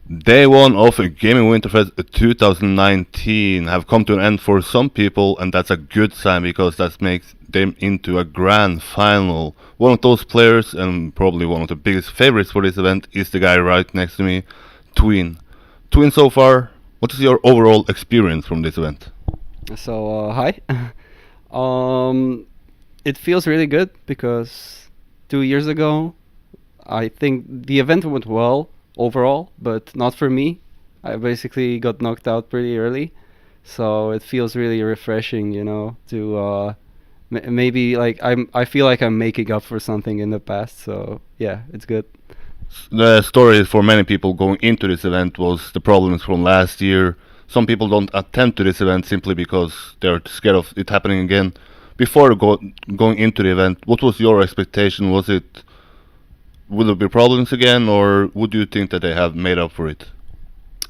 Day one of Gaming WinterFest 2019 have come to an end for some people, and that's a good sign because that makes them into a grand final. One of those players, and probably one of the biggest favorites for this event, is the guy right next to me, Tween. Tween, so far, what is your overall experience from this event? Hi. um, it feels really good because 2 years ago, I think the event went well overall, but not for me. I basically got knocked out pretty early, so it feels really refreshing, to maybe like I feel like I'm making up for something in the past. So yeah, it's good. The story for many people going into this event was the problems from last year. Some people don't attend to this event simply because they're scared of it happening again. Before going into the event, what was your expectation? Will there be problems again, or would you think that they have made up for it?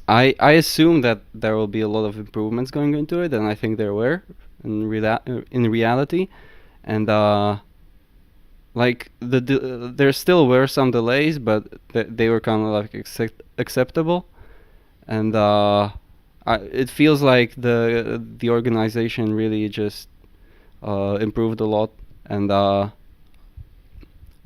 I assume that there will be a lot of improvements going into it, and I think there were in reality, and like there still were some delays, but they were kind of like acceptable, and it feels like the organization really just improved a lot, and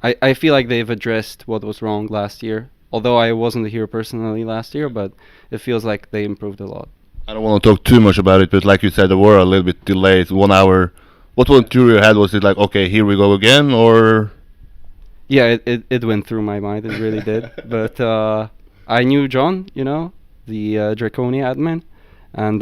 I feel like they've addressed what was wrong last year. Although I wasn't here personally last year, but it feels like they improved a lot. I don't want to talk too much about it, but like you said, there were a little bit delays, 1 hour. What went through your head? Was it like, okay, here we go again, or Yeah, it went through my mind. It really did. But I knew John, the Draconia admin, and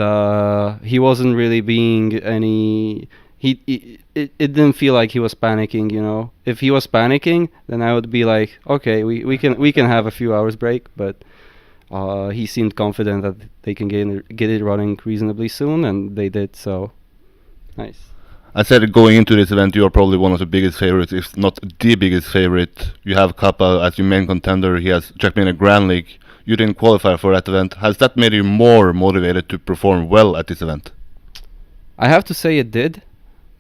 he wasn't really being any. It didn't feel like he was panicking. If he was panicking, then I would be like, okay, we can have a few hours break. But he seemed confident that they can get it running reasonably soon, and they did. So nice. I said going into this event, you are probably one of the biggest favorites, if not the biggest favorite. You have Kappa as your main contender. He has TrackMania Grand League. You didn't qualify for that event. Has that made you more motivated to perform well at this event? I have to say it did,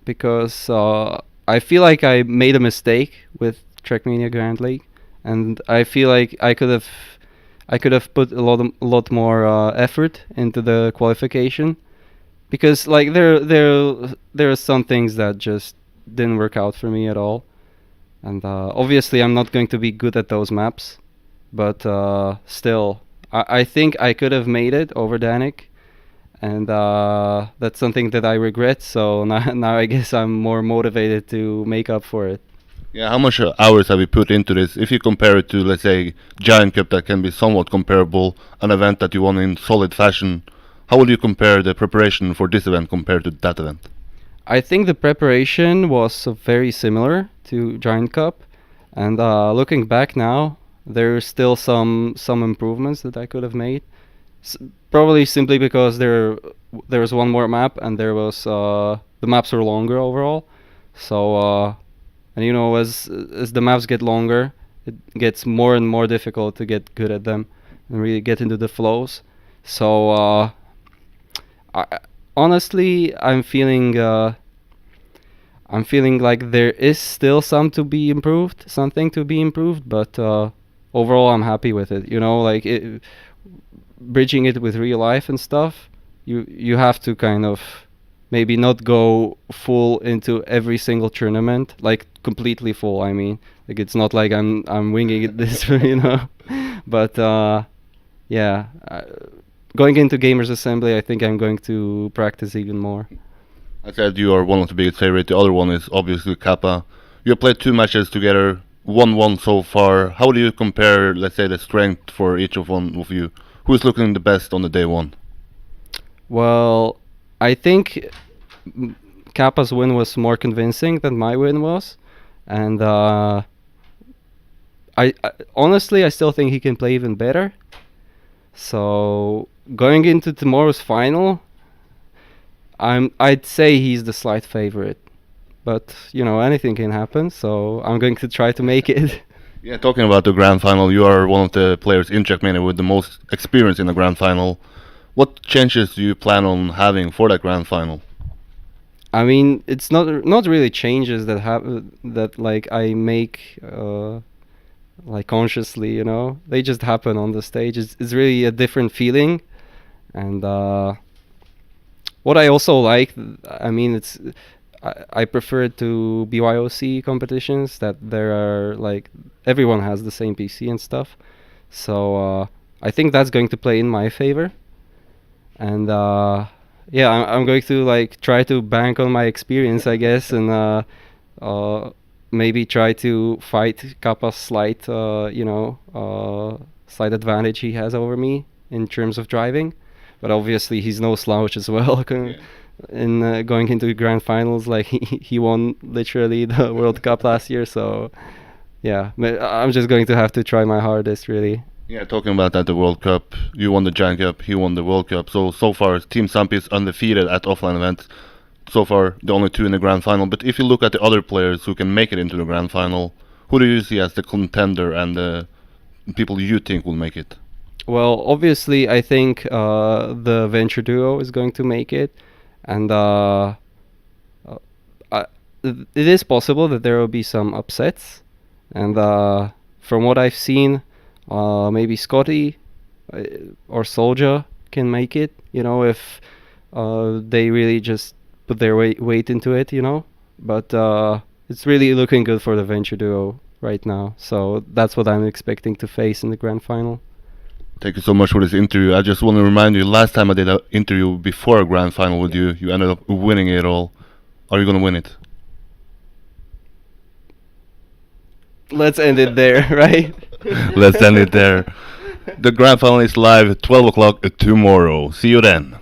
because I feel like I made a mistake with TrackMania Grand League, and I feel like I could have put a lot more effort into the qualification, because like there are some things that just didn't work out for me at all, and obviously I'm not going to be good at those maps, but still I think I could have made it over Danik, and that's something that I regret. So now I guess I'm more motivated to make up for it. Yeah, how much hours have you put into this? If you compare it to, let's say, Giant Cup, that can be somewhat comparable, an event that you won in solid fashion, how would you compare the preparation for this event compared to that event? I think the preparation was very similar to Giant Cup, and looking back now, there's still some improvements that I could have made. S- Probably simply because there was one more map, and the maps were longer overall. So and as the maps get longer, it gets more and more difficult to get good at them and really get into the flows. So I, honestly, I'm feeling like there is still something to be improved, but overall I'm happy with it. Like bridging it with real life and stuff. You have to kind of maybe not go full into every single tournament, like completely full. I mean, like it's not like I'm winging it this, But yeah, going into Gamers Assembly, I think I'm going to practice even more. I said you are one of the biggest favorite. The other one is obviously Kappa. You have played 2 matches together, 1-1 so far. How do you compare, let's say, the strength for each of one of you? Who is looking the best on the day one? Well, I think Kappa's win was more convincing than my win was, and I honestly I still think he can play even better. So going into tomorrow's final, I'd say he's the slight favorite, but anything can happen. So I'm going to try to make it. Yeah, talking about the grand final, you are one of the players in TrackMania with the most experience in the grand final. What changes do you plan on having for that grand final? I mean, it's not really changes that like I make like consciously, you know. They just happen on the stage. It's really a different feeling. And what I also like, I mean, I prefer to BYOC competitions that there are like everyone has the same PC and stuff. So I think that's going to play in my favor. And yeah, I'm going to like try to bank on my experience, I guess, and maybe try to fight Kappa's slight, slight advantage he has over me in terms of driving. But obviously, he's no slouch as well. In going into the grand finals, like he won literally the World Cup last year. So yeah, I'm just going to have to try my hardest, really. Yeah, talking about that, the World Cup, you won the Giant Cup, he won the World Cup. So far, Team Sampi is undefeated at offline events. So far, the only two in the grand final. But if you look at the other players who can make it into the grand final, who do you see as the contender and the people you think will make it? Well, obviously, I think the Venture Duo is going to make it, and it is possible that there will be some upsets. And from what I've seen, maybe Scotty or Soldier can make it. You know, if they really just put their weight into it. You know, but it's really looking good for the Venture Duo right now. So that's what I'm expecting to face in the grand final. Thank you so much for this interview. I just want to remind you, last time I did an interview before a grand final with you, you ended up winning it all. Are you going to win it? Let's end it there, right? Let's end it there. The grand final is live at 12 o'clock tomorrow. See you then.